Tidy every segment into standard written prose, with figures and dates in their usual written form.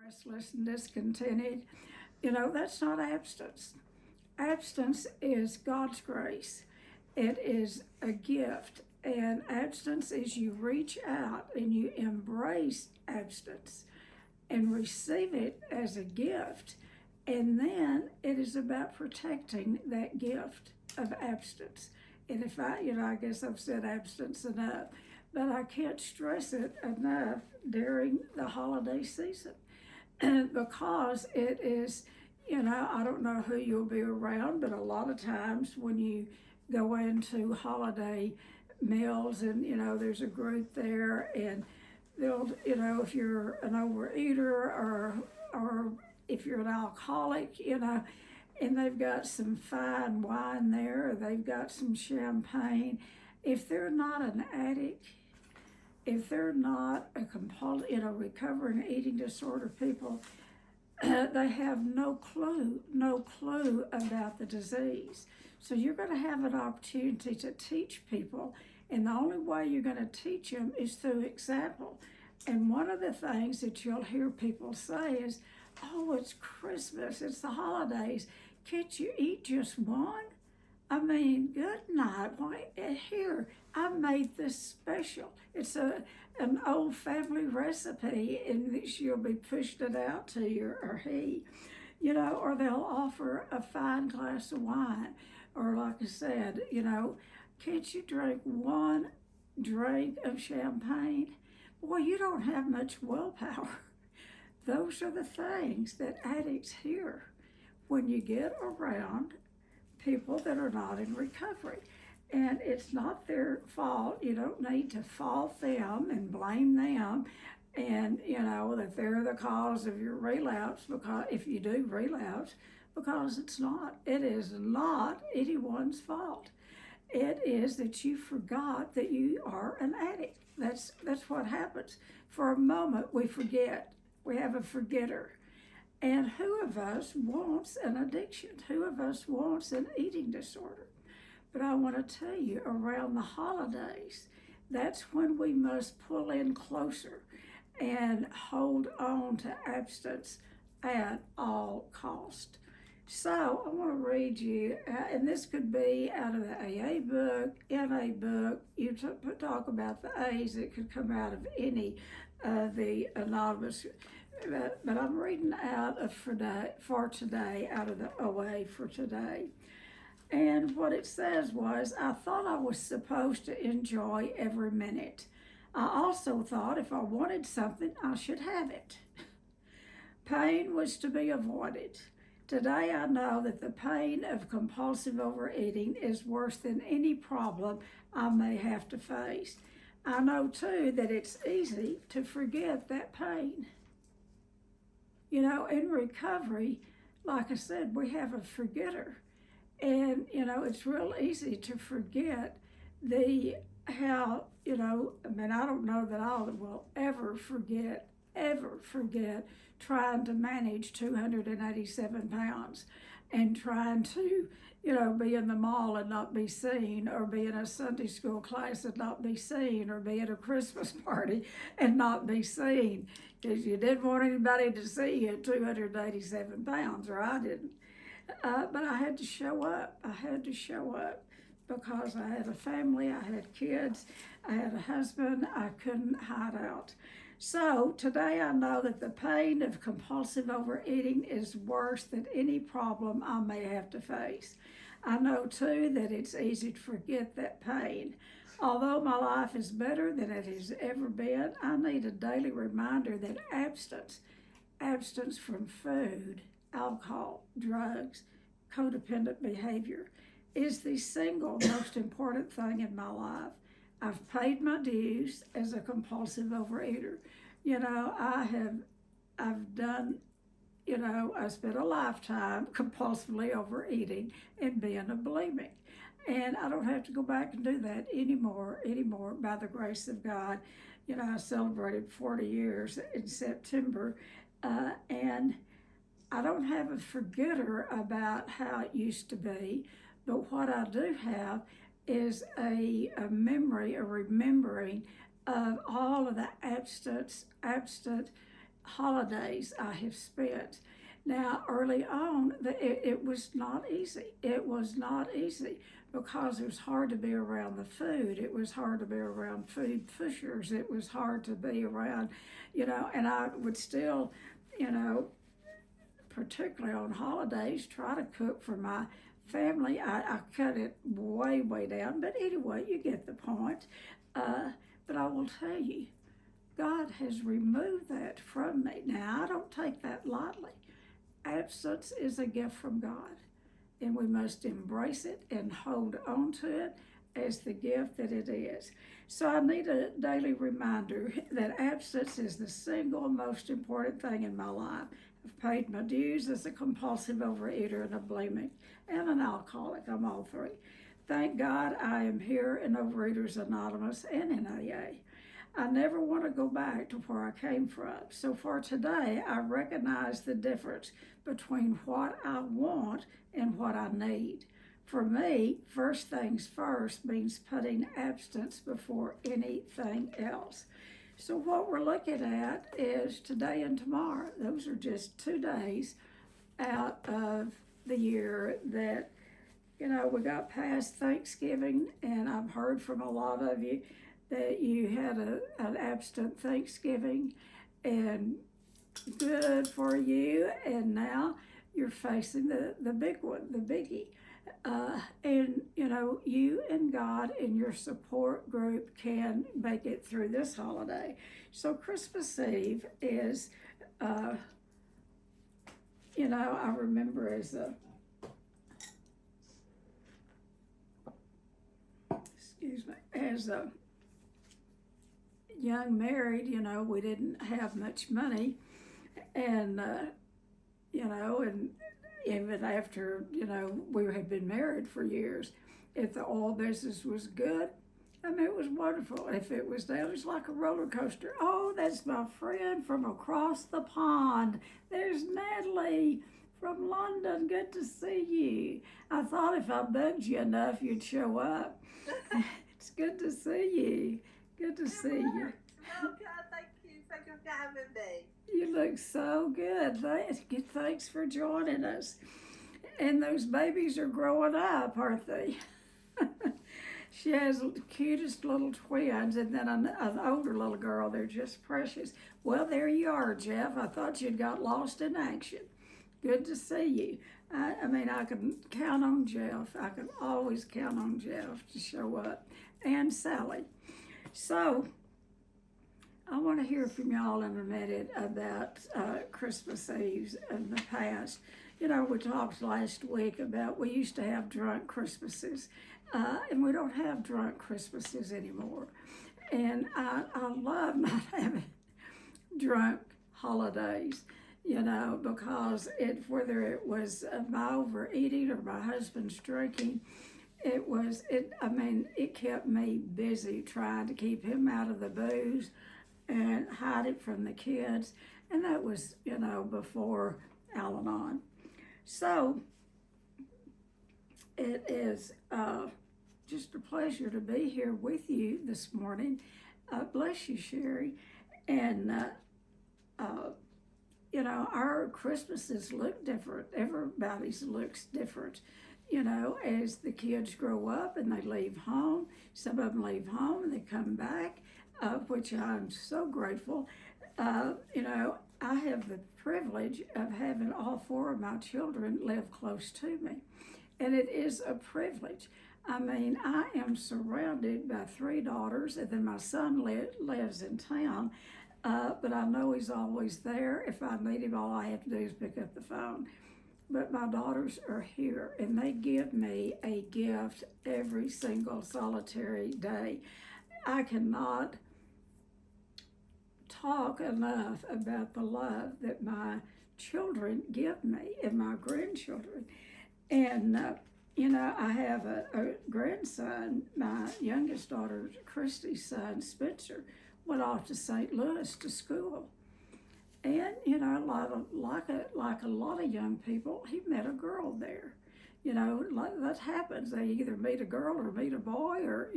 restless and discontented. That's not abstinence. Abstinence is God's grace. It is a gift. And abstinence is you reach out and you embrace abstinence and receive it as a gift. And then it is about protecting that gift of abstinence. And if I guess I've said abstinence enough, but I can't stress it enough during the holiday season because it is, I don't know who you'll be around, but a lot of times when you go into holiday meals and, there's a group there and they'll, if you're an overeater or if you're an alcoholic, and they've got some fine wine there, or they've got some champagne. If they're not an addict, if they're not a recovering eating disorder people, they have no clue about the disease. So you're going to have an opportunity to teach people, and the only way you're going to teach them is through example. And one of the things that you'll hear people say is, "Oh, it's Christmas, it's the holidays. Can't you eat just one?" I mean, good night. Why, here, I made this special. It's an old family recipe, and she'll be pushing it out to you, or he, or they'll offer a fine glass of wine. Or like I said, can't you drink one drink of champagne? Boy, you don't have much willpower. Those are the things that addicts hear when you get around people that are not in recovery. And it's not their fault. You don't need to fault them and blame them and, that they're the cause of your relapse, because if you do relapse, because it's not. It is not anyone's fault. It is that you forgot that you are an addict. That's what happens. For a moment, we forget. We have a forgetter. And who of us wants an addiction? Who of us wants an eating disorder? But I want to tell you, around the holidays, that's when we must pull in closer and hold on to abstinence at all cost. So I want to read you, and this could be out of the AA book, NA book. You talk about the A's, it could come out of any of the anonymous. But I'm reading out of for today, out of the OA for today. And what it says was, I thought I was supposed to enjoy every minute. I also thought if I wanted something, I should have it. Pain was to be avoided. Today I know that the pain of compulsive overeating is worse than any problem I may have to face. I know too that it's easy to forget that pain. In recovery, like I said, we have a forgetter. And, it's real easy to forget I don't know that I will ever forget trying to manage 287 pounds and trying to, be in the mall and not be seen, or be in a Sunday school class and not be seen, or be at a Christmas party and not be seen, because you didn't want anybody to see you at 287 pounds, or I didn't. But I had to show up. Because I had a family, I had kids, I had a husband, I couldn't hide out. So today I know that the pain of compulsive overeating is worse than any problem I may have to face. I know too that it's easy to forget that pain. Although my life is better than it has ever been, I need a daily reminder that abstinence from food, alcohol, drugs, codependent behavior, is the single most important thing in my life. I've paid my dues as a compulsive overeater. I've done, I spent a lifetime compulsively overeating and being a bulimic. And I don't have to go back and do that anymore, by the grace of God. I celebrated 40 years in September, and I don't have a forgetter about how it used to be. But what I do have is a memory, a remembering of all of the abstinent holidays I have spent. Now, early on, it was not easy. It was not easy because it was hard to be around the food. It was hard to be around food pushers. It was hard to be around, and I would still, you know, particularly on holidays, try to cook for my family. I cut it way, way down. But anyway, you get the point. But I will tell you, God has removed that from me. Now, I don't take that lightly. Absence is a gift from God, and we must embrace it and hold on to it as the gift that it is. So I need a daily reminder that absence is the single most important thing in my life. I've paid my dues as a compulsive overeater and a bulimic and an alcoholic. I'm all three. Thank God I am here in Overeaters Anonymous and in AA. I never want to go back to where I came from. So for today, I recognize the difference between what I want and what I need. For me, first things first means putting abstinence before anything else. So what we're looking at is today and tomorrow. Those are just 2 days out of the year that, we got past Thanksgiving, and I've heard from a lot of you that you had an abstinent Thanksgiving, and good for you. And now you're facing the big one, the biggie. And you and God and your support group can make it through this holiday. So Christmas Eve is, I remember as a young married, we didn't have much money, and and even after, we had been married for years, if the oil business was good, it was wonderful. If it was down, it was like a roller coaster. Oh, that's my friend from across the pond. There's Natalie from London. Good to see you. I thought if I bugged you enough, you'd show up. It's good to see you. Good to see you. Oh, God, thank you. Thank you for having me. You look so good. Thanks for joining us. And those babies are growing up, aren't they? She has the cutest little twins, and then an older little girl. They're just precious. Well, there you are, Jeff. I thought you'd got lost in action. Good to see you. I can count on Jeff. I can always count on Jeff to show up, and Sally. So I want to hear from y'all in a minute about Christmas Eves in the past. We talked last week about we used to have drunk Christmases, and we don't have drunk Christmases anymore. And I love not having drunk holidays, because whether it was my overeating or my husband's drinking, it kept me busy trying to keep him out of the booze and hide it from the kids. And that was, before Al-Anon. So it is just a pleasure to be here with you this morning. Bless you, Sherry. And, our Christmases look different. Everybody's looks different. As the kids grow up and they leave home, some of them leave home and they come back, which I'm so grateful. I have the privilege of having all 4 of my children live close to me, and it is a privilege. I am surrounded by 3 daughters, and then my son lives in town, but I know he's always there. If I need him, all I have to do is pick up the phone. But my daughters are here, and they give me a gift every single solitary day. I cannot talk enough about the love that my children give me and my grandchildren. And, I have a grandson. My youngest daughter, Christy's son, Spencer, went off to St. Louis to school. And, like a lot of young people, he met a girl there. That happens. They either meet a girl or meet a boy or,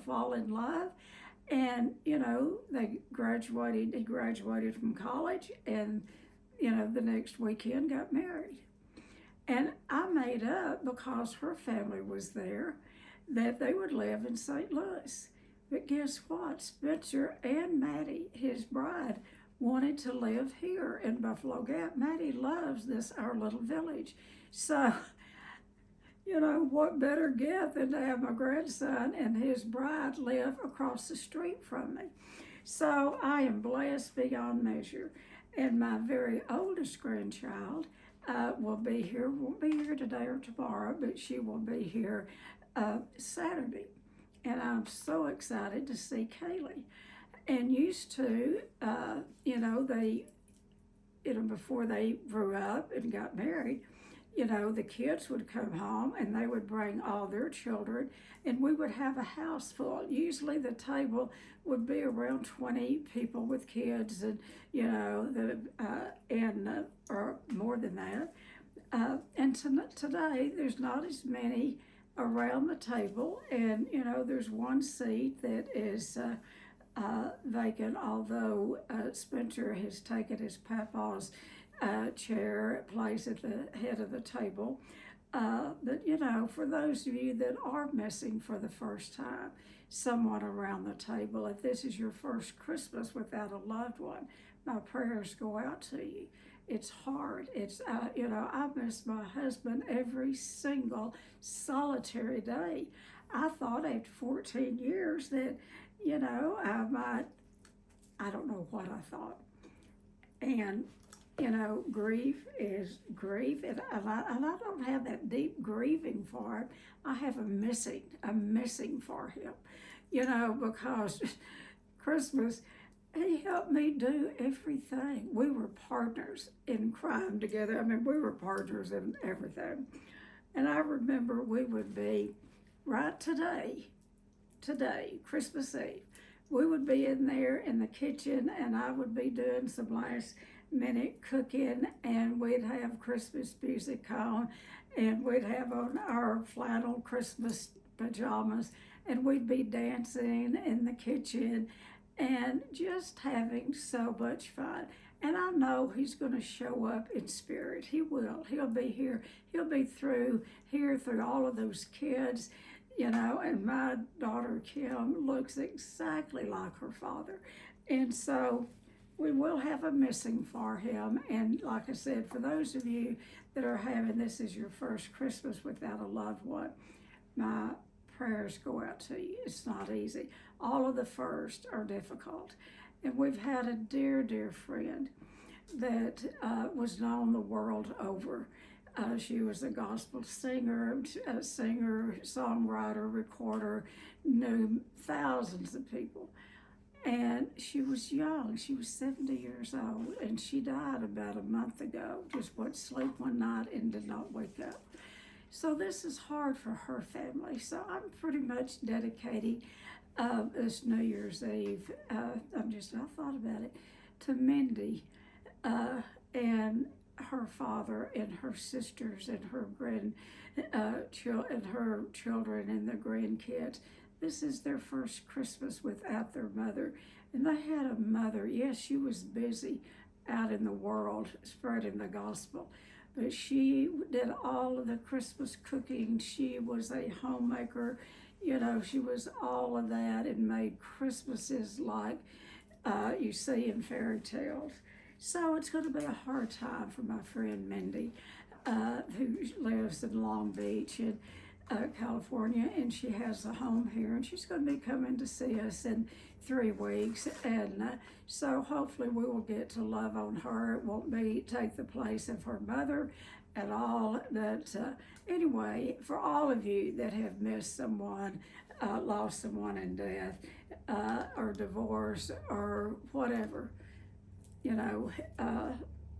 fall in love. And, you know, he graduated from college, and, you know, the next weekend got married. And I made up, because her family was there, that they would live in St. Louis. But guess what? Spencer and Maddie, his bride, wanted to live here in Buffalo Gap. Maddie loves our little village. So, you know, what better gift than to have my grandson and his bride live across the street from me? So I am blessed beyond measure. And my very oldest grandchild won't be here today or tomorrow, but she will be here Saturday. And I'm so excited to see Kaylee. And used to, before they grew up and got married, you know, the kids would come home and they would bring all their children, and we would have a house full. Usually the table would be around 20 people with kids, and, you know, or more than that. And today there's not as many around the table, and, you know, there's one seat that is vacant, although Spencer has taken his papa's place at the head of the table. But, you know, for those of you that are missing for the first time, someone around the table, if this is your first Christmas without a loved one, my prayers go out to you. It's hard. It's, I miss my husband every single solitary day. I thought after 14 years that, you know, I don't know what I thought. And, you know, grief is grief, and I don't have that deep grieving for him. I have a missing for him, you know, because Christmas, he helped me do everything. We were partners in crime together. I mean, we were partners in everything. And I remember we would be, right today, Christmas Eve, we would be in there in the kitchen, and I would be doing some last minute cooking, and we'd have Christmas music on, and we'd have on our flannel Christmas pajamas, and we'd be dancing in the kitchen and just having so much fun. And I know he's going to show up in spirit. He will. He'll be here. He'll be through all of those kids, you know, and my daughter Kim looks exactly like her father. And so we will have a missing for him. And like I said, for those of you that are having this is your first Christmas without a loved one, my prayers go out to you. It's not easy. All of the first are difficult. And we've had a dear, dear friend that was known the world over. She was a gospel singer, songwriter, recorder, knew thousands of people. And she was young. She was 70 years old, and she died about a month ago. Just went to sleep one night and did not wake up. So this is hard for her family. So I'm pretty much dedicating this New Year's Eve, I thought about it, to Mindy and her father and her sisters and her her children and the grandkids. This is their first Christmas without their mother. And they had a mother. Yes, she was busy out in the world spreading the gospel, but she did all of the Christmas cooking. She was a homemaker. You know, she was all of that and made Christmases like you see in fairy tales. So it's going to be a hard time for my friend Mindy, who lives in Long Beach in California, and she has a home here, and she's going to be coming to see us in 3 weeks. And so hopefully we will get to love on her. It won't take the place of her mother at all. But anyway, for all of you that have missed someone, lost someone in death, or divorce, or whatever, you know,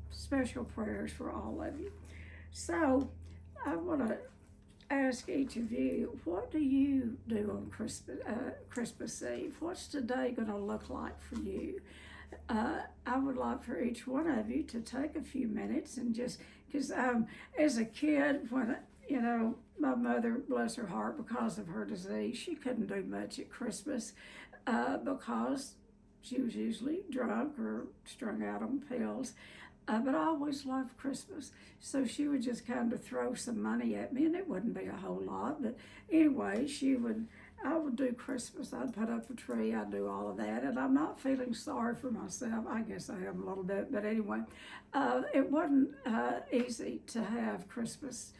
special prayers for all of you. So I want to ask each of you, what do you do on Christmas Eve? What's today going to look like for you? I would like for each one of you to take a few minutes and just, because as a kid, when, you know, my mother, bless her heart, because of her disease, she couldn't do much at Christmas. because she was usually drunk or strung out on pills. But I always loved Christmas. So she would just kind of throw some money at me, and it wouldn't be a whole lot. But anyway, I would do Christmas. I'd put up a tree. I'd do all of that. And I'm not feeling sorry for myself. I guess I am a little bit. But anyway, it wasn't easy to have Christmas.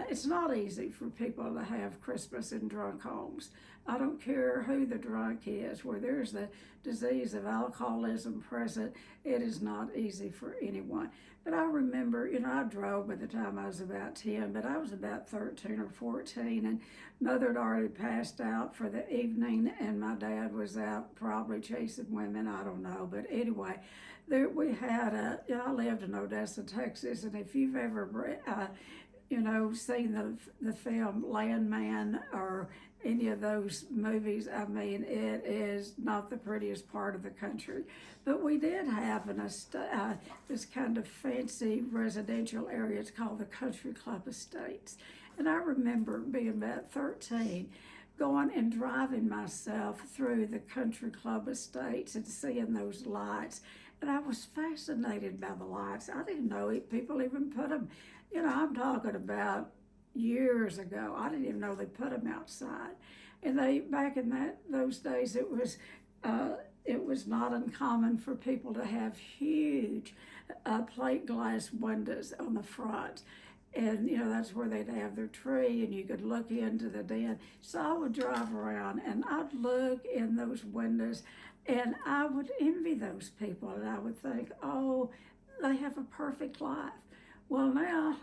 It's not easy for people to have Christmas in drunk homes. I don't care who the drunk is, where there's the disease of alcoholism present, it is not easy for anyone. But I remember, I drove by the time I was about 10, but I was about 13 or 14, and Mother had already passed out for the evening, and my dad was out probably chasing women, I don't know. But anyway, we had I lived in Odessa, Texas, and if you've ever seen the film Landman or any of those movies, I mean, it is not the prettiest part of the country. But we did have this kind of fancy residential area. It's called the Country Club Estates. And I remember being about 13, going and driving myself through the Country Club Estates and seeing those lights. And I was fascinated by the lights. I didn't know people even put them. I'm talking about years ago. I didn't even know they put them outside. And back in those days, it was not uncommon for people to have huge plate glass windows on the front. And, that's where they'd have their tree, and you could look into the den. So I would drive around, and I'd look in those windows, and I would envy those people, and I would think, oh, they have a perfect life. Well, now,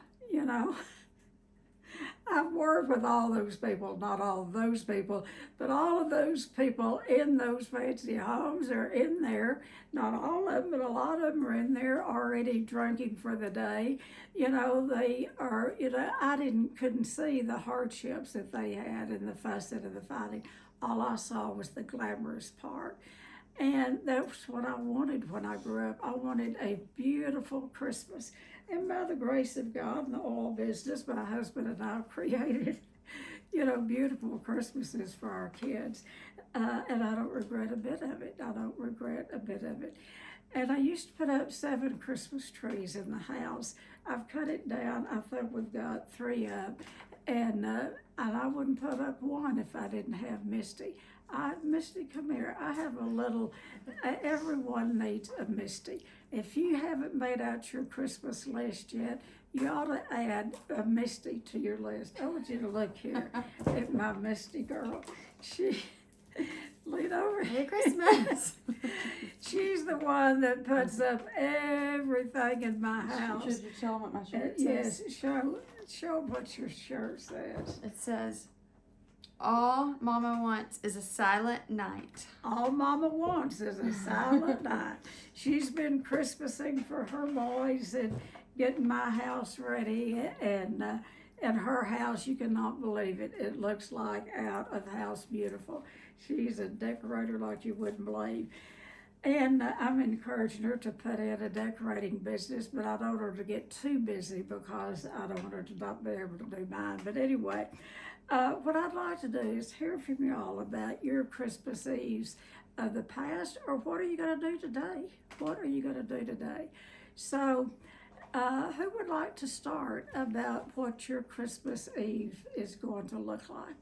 I've worked with all those people, not all of those people, but all of those people in those fancy homes are in there. Not all of them, but a lot of them are in there already drinking for the day. They are, I couldn't see the hardships that they had and the fussing and the fighting. All I saw was the glamorous part. And that's what I wanted when I grew up. I wanted a beautiful Christmas. And by the grace of God and the oil business, my husband and I created, beautiful Christmases for our kids. And I don't regret a bit of it. And I used to put up 7 Christmas trees in the house. I've cut it down. I think we've got 3 up. And I wouldn't put up 1 if I didn't have Misty. Misty, come here. I have a little, everyone needs a Misty. If you haven't made out your Christmas list yet, you ought to add a Misty to your list. I want you to look here at my Misty girl. Lean over. Merry Christmas. She's the one that puts up everything in my house. Should you show them what my shirt Yes, says? show what your shirt says. It says, all Mama wants is a silent night. All Mama wants is a silent night. She's been Christmasing for her boys and getting my house ready, and her house, you cannot believe it. It looks like out of House Beautiful. She's a decorator like you wouldn't believe. And I'm encouraging her to put in a decorating business, but I don't want her to get too busy because I don't want her to not be able to do mine. But anyway, what I'd like to do is hear from you all about your Christmas Eves of the past, or what are you going to do today? What are you going to do today? So, who would like to start about what your Christmas Eve is going to look like?